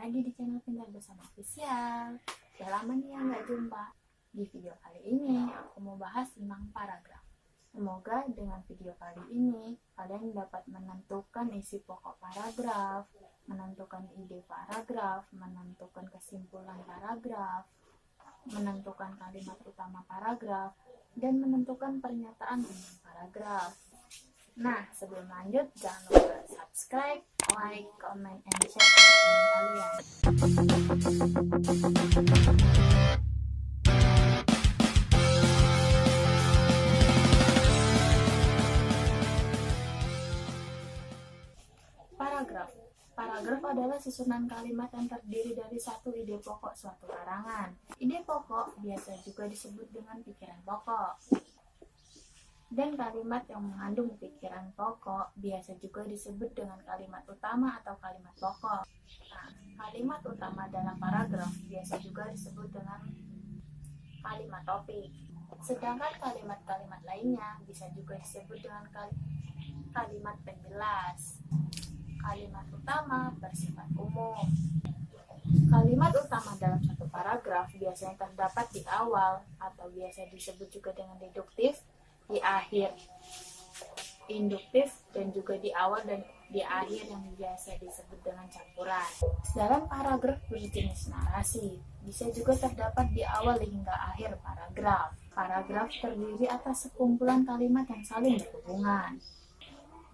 lagi di channel Pintar Bersama Official. Udah lama nih yang nggak jumpa. Di video kali ini aku mau bahas tentang paragraf. Semoga dengan video kali ini kalian dapat menentukan isi pokok paragraf, menentukan ide paragraf, menentukan kesimpulan paragraf, menentukan kalimat utama paragraf, dan menentukan pernyataan tentang paragraf. Nah, sebelum lanjut, jangan lupa subscribe, like, comment, and share ke teman kalian. Paragraf. Paragraf adalah susunan kalimat yang terdiri dari satu ide pokok suatu karangan. Ide pokok biasa juga disebut dengan pikiran pokok. Dan kalimat yang mengandung pikiran pokok biasa juga disebut dengan kalimat utama atau kalimat pokok. Nah, kalimat utama dalam paragraf biasa juga disebut dengan kalimat topik. Sedangkan kalimat-kalimat lainnya bisa juga disebut dengan kalimat penjelas. Kalimat utama bersifat umum. Kalimat utama dalam satu paragraf biasanya terdapat di awal atau biasa disebut juga dengan deduktif, di akhir induktif, dan juga di awal dan di akhir yang biasa disebut dengan campuran. Dalam paragraf berjenis narasi, bisa juga terdapat di awal hingga akhir paragraf. Paragraf terdiri atas sekumpulan kalimat yang saling berhubungan,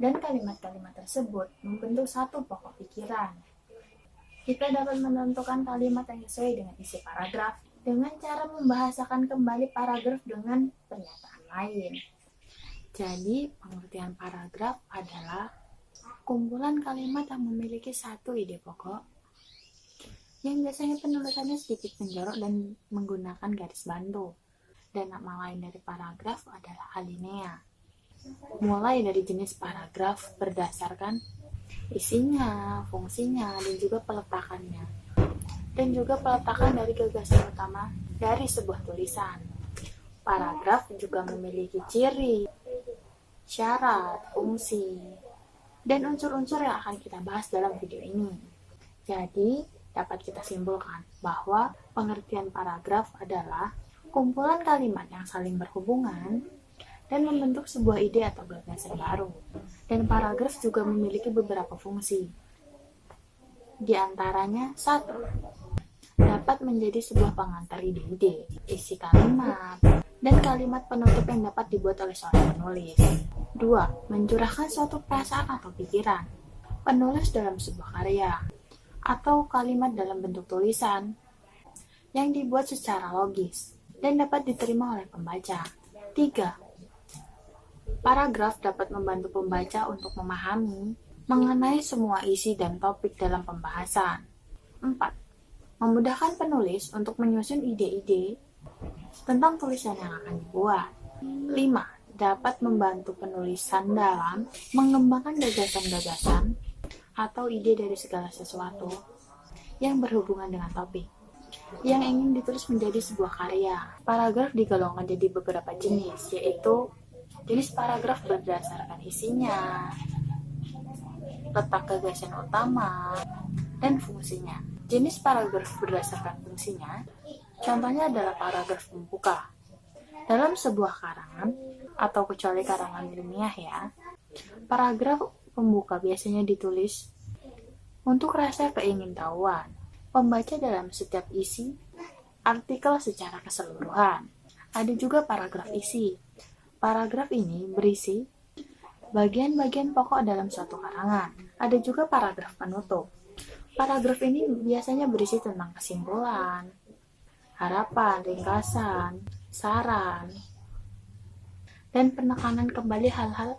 dan kalimat-kalimat tersebut membentuk satu pokok pikiran. Kita dapat menentukan kalimat yang sesuai dengan isi paragraf dengan cara membahasakan kembali paragraf dengan pernyataan lain. Jadi, pengertian paragraf adalah kumpulan kalimat yang memiliki satu ide pokok yang biasanya penulisannya sedikit menjorok dan menggunakan garis bantu. Dan nama lain dari paragraf adalah alinea. Mulai dari jenis paragraf berdasarkan isinya, fungsinya, dan juga peletakannya. Dan juga peletakan dari gagasan utama dari sebuah tulisan. Paragraf juga memiliki ciri, syarat, fungsi, dan unsur-unsur yang akan kita bahas dalam video ini. Jadi, dapat kita simpulkan bahwa pengertian paragraf adalah kumpulan kalimat yang saling berhubungan dan membentuk sebuah ide atau gagasan baru. Dan paragraf juga memiliki beberapa fungsi. Di antaranya, 1. Dapat menjadi sebuah pengantar ide-ide, isi kalimat, dan kalimat penutup yang dapat dibuat oleh seorang penulis. 2. Mencurahkan suatu perasaan atau pikiran, penulis dalam sebuah karya, atau kalimat dalam bentuk tulisan yang dibuat secara logis dan dapat diterima oleh pembaca. 3. Paragraf dapat membantu pembaca untuk memahami mengenai semua isi dan topik dalam pembahasan. 4. Memudahkan penulis untuk menyusun ide-ide tentang tulisan yang akan dibuat. 5. Dapat membantu penulisan dalam mengembangkan gagasan-gagasan atau ide dari segala sesuatu yang berhubungan dengan topik yang ingin ditulis menjadi sebuah karya. Paragraf digolongkan jadi beberapa jenis, yaitu jenis paragraf berdasarkan isinya, letak gagasan utama, dan fungsinya. Jenis paragraf berdasarkan fungsinya, contohnya adalah paragraf pembuka. Dalam sebuah karangan, atau kecuali karangan ilmiah ya, paragraf pembuka biasanya ditulis untuk rasa keingintahuan pembaca dalam setiap isi artikel secara keseluruhan. Ada juga paragraf isi. Paragraf ini berisi bagian-bagian pokok dalam suatu karangan. Ada juga paragraf penutup. Paragraf ini biasanya berisi tentang kesimpulan, harapan, ringkasan, saran, dan penekanan kembali hal-hal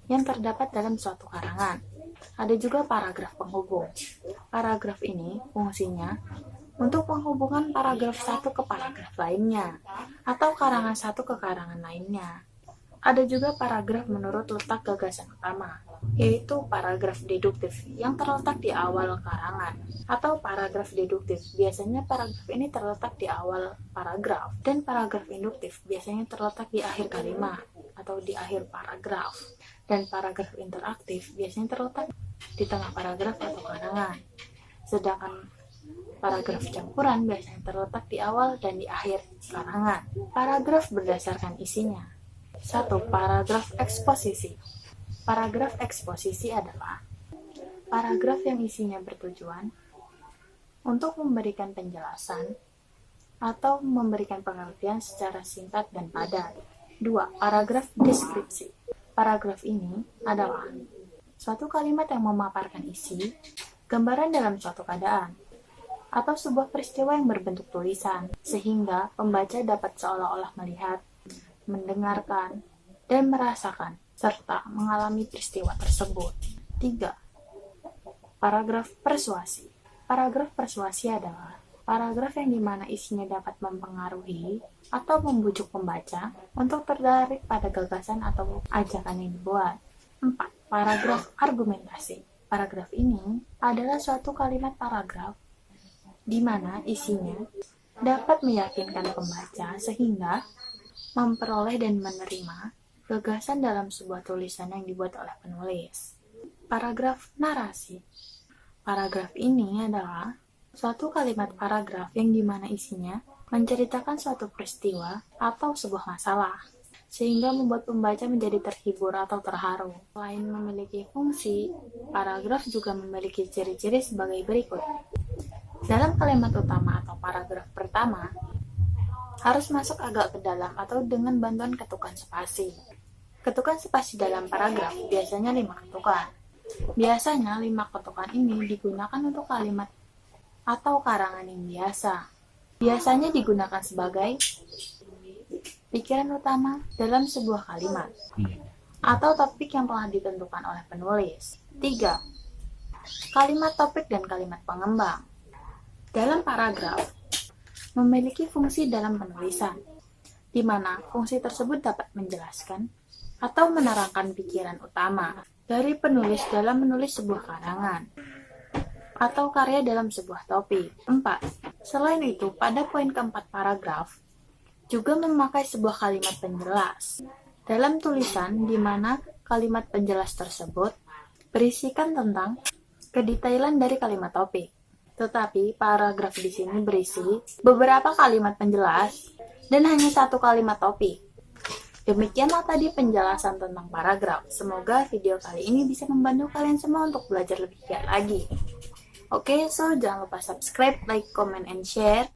yang terdapat dalam suatu karangan. Ada juga paragraf penghubung. Paragraf ini fungsinya untuk menghubungkan paragraf satu ke paragraf lainnya, atau karangan satu ke karangan lainnya. Ada juga paragraf menurut letak gagasan utama, yaitu paragraf deduktif yang terletak di awal karangan, atau paragraf deduktif. Biasanya paragraf ini terletak di awal paragraf, dan paragraf induktif biasanya terletak di akhir kalimat atau di akhir paragraf. Dan paragraf interaktif biasanya terletak di tengah paragraf atau karangan. sedangkan paragraf campuran biasanya terletak di awal dan di akhir karangan. Paragraf berdasarkan isinya. 1. Paragraf eksposisi. Paragraf eksposisi adalah paragraf yang isinya bertujuan untuk memberikan penjelasan atau memberikan pengertian secara singkat dan padat. 2. Paragraf deskripsi. Paragraf ini adalah suatu kalimat yang memaparkan isi, gambaran dalam suatu keadaan, atau sebuah peristiwa yang berbentuk tulisan, sehingga pembaca dapat seolah-olah melihat, mendengarkan, dan merasakan, serta mengalami peristiwa tersebut. 3. Paragraf persuasi. Paragraf persuasi adalah paragraf yang dimana isinya dapat mempengaruhi atau membujuk pembaca untuk tertarik pada gagasan atau ajakan yang dibuat. 4. Paragraf argumentasi. Paragraf ini adalah suatu kalimat paragraf di mana isinya dapat meyakinkan pembaca sehingga memperoleh dan menerima gagasan dalam sebuah tulisan yang dibuat oleh penulis. Paragraf narasi. Paragraf ini adalah suatu kalimat paragraf yang dimana isinya menceritakan suatu peristiwa atau sebuah masalah, sehingga membuat pembaca menjadi terhibur atau terharu. Selain memiliki fungsi, paragraf juga memiliki ciri-ciri sebagai berikut. Dalam kalimat utama atau paragraf pertama, harus masuk agak ke dalam atau dengan bantuan ketukan spasi. Ketukan spasi dalam paragraf biasanya 5 ketukan. Biasanya 5 ketukan ini digunakan untuk kalimat atau karangan yang biasa. Biasanya digunakan sebagai pikiran utama dalam sebuah kalimat atau topik yang telah ditentukan oleh penulis. 3. Kalimat topik dan kalimat pengembang. Dalam paragraf memiliki fungsi dalam penulisan, di mana fungsi tersebut dapat menjelaskan atau menerangkan pikiran utama dari penulis dalam menulis sebuah karangan atau karya dalam sebuah topik. 4. Selain itu, pada poin keempat paragraf juga memakai sebuah kalimat penjelas dalam tulisan di mana kalimat penjelas tersebut berisikan tentang kedetailan dari kalimat topik. Tetapi paragraf di sini berisi beberapa kalimat penjelas dan hanya satu kalimat topik. Demikianlah tadi penjelasan tentang paragraf. Semoga video kali ini bisa membantu kalian semua untuk belajar lebih giat lagi. Oke, so jangan lupa subscribe, like, comment, and share.